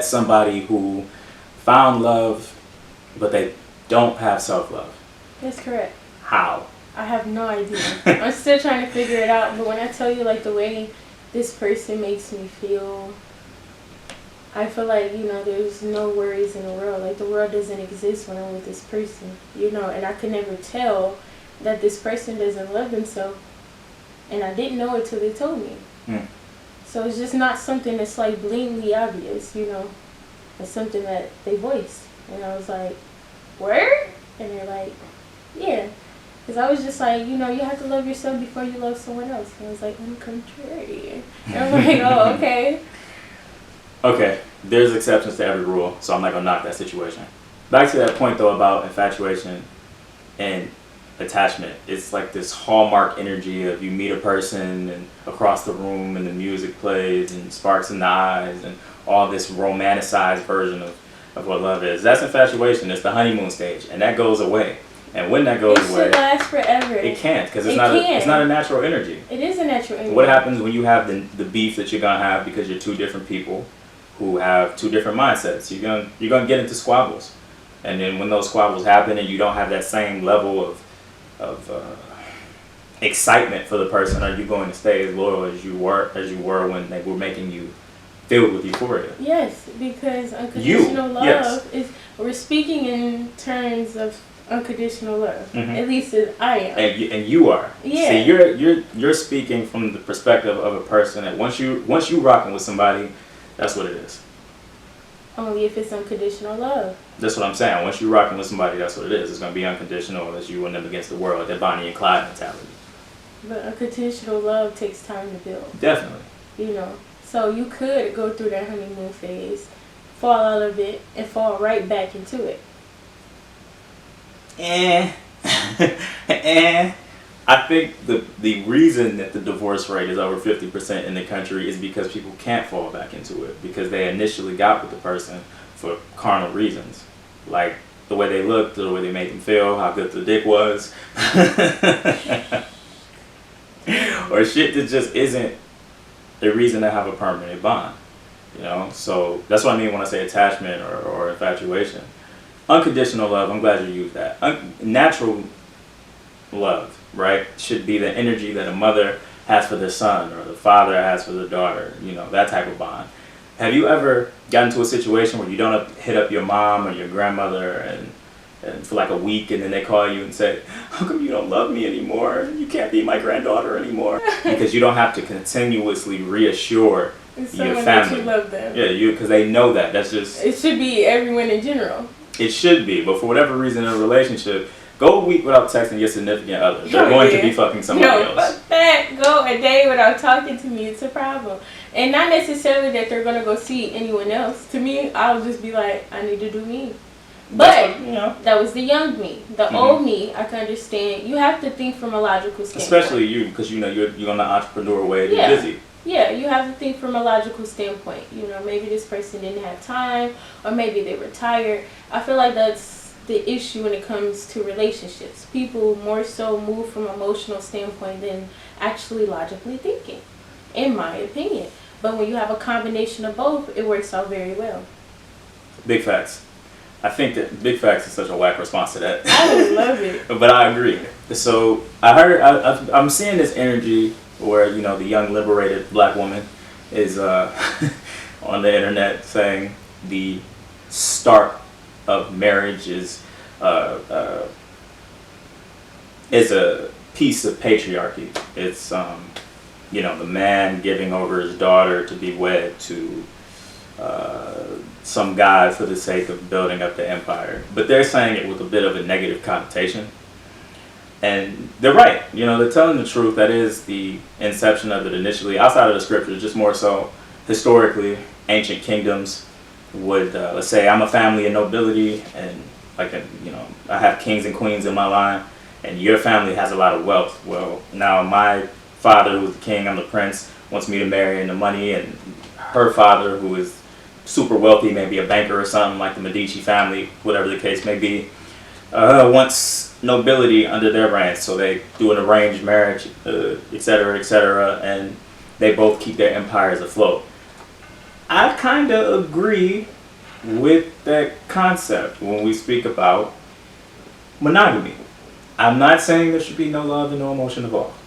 met somebody who found love, but they don't have self-love? That's correct. How? I have no idea. I'm still trying to figure it out. But when I tell you, like, the way this person makes me feel, I feel like, you know, there's no worries in the world. Like, the world doesn't exist when I'm with this person, you know. And I could never tell that this person doesn't love themselves. And I didn't know it till they told me. Mm. So it's just not something that's, like, blatantly obvious, you know. It's something that they voice. And I was like, word? And they're like, yeah. Because I was just like, you know, you have to love yourself before you love someone else. And I was like, I'm contrary. And I'm like, oh, okay. Okay, there's exceptions to every rule, so I'm not going to knock that situation. Back to that point, though, about infatuation and attachment. It's like this hallmark energy of you meet a person and across the room and the music plays and sparks in the eyes and all this romanticized version of what love is. That's infatuation. It's the honeymoon stage, and that goes away. And when that goes away, it should last forever. It can't, because it's not a natural energy. It is a natural energy. What happens when you have the beef that you're gonna have because you're two different people who have two different mindsets? You're gonna get into squabbles, and then when those squabbles happen and you don't have that same level of excitement for the person, are you going to stay as loyal as you were when they were making you filled with euphoria? Yes, because unconditional love is, we're speaking in terms of unconditional love. Mm-hmm. At least as I am. And you are. Yeah. See, you're speaking from the perspective of a person that once you rocking with somebody, that's what it is. Only if it's unconditional love. That's what I'm saying. Once you're rocking with somebody, that's what it is. It's going to be unconditional as you and them against the world. That Bonnie and Clyde mentality. But unconditional love takes time to build. Definitely. You know. So you could go through that honeymoon phase, fall out of it, and fall right back into it. I think the reason that the divorce rate is over 50% in the country is because people can't fall back into it because they initially got with the person for carnal reasons, like the way they looked, the way they made them feel, how good the dick was, or shit that just isn't a reason to have a permanent bond, you know. So that's what I mean when I say attachment or infatuation. Unconditional love, I'm glad you used that. Natural love, right, should be the energy that a mother has for their son or the father has for their daughter, you know, that type of bond. Have you ever gotten into a situation where you don't hit up your mom or your grandmother and for like a week, and then they call you and say, how come you don't love me anymore? You can't be my granddaughter anymore. Because you don't have to continuously reassure your family that you love them. Yeah, because they know that. That's just... It should be everyone in general. It should be, but for whatever reason in a relationship, go a week without texting your significant other. They're going to be fucking somebody else. No, fuck that. Go a day without talking to me. It's a problem. And not necessarily that they're going to go see anyone else. To me, I'll just be like, I need to do me. But, what, you know, that was the young me. The old me, I can understand. You have to think from a logical standpoint. Especially you, because you know you're on the entrepreneur way to be busy. Yeah, you have to think from a logical standpoint. You know, maybe this person didn't have time, or maybe they were tired. I feel like that's the issue when it comes to relationships. People more so move from an emotional standpoint than actually logically thinking, in my opinion. But when you have a combination of both, it works out very well. Big facts. I think that big facts is such a whack response to that. I would love it. But I agree. So I'm seeing this energy where, you know, the young liberated black woman is on the internet saying the start of marriage is a piece of patriarchy. It's you know, the man giving over his daughter to be wed to some guy for the sake of building up the empire. But they're saying it with a bit of a negative connotation. And they're right. You know, they're telling the truth. That is the inception of it initially. Outside of the scriptures, just more so historically, ancient kingdoms would, let's say I'm a family of nobility and like, you know, I have kings and queens in my line and your family has a lot of wealth. Well, now my father, who's the king, I'm the prince, wants me to marry into money, and her father, who is super wealthy, maybe a banker or something like the Medici family, whatever the case may be, wants nobility under their reign. So they do an arranged marriage, etc., and they both keep their empires afloat. I kind of agree with that concept when we speak about monogamy. I'm not saying there should be no love and no emotion involved.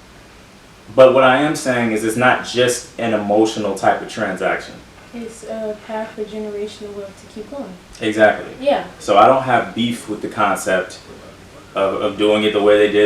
But what I am saying is it's not just an emotional type of transaction. It's a path for generational wealth to keep going. Exactly. Yeah. So I don't have beef with the concept of doing it the way they did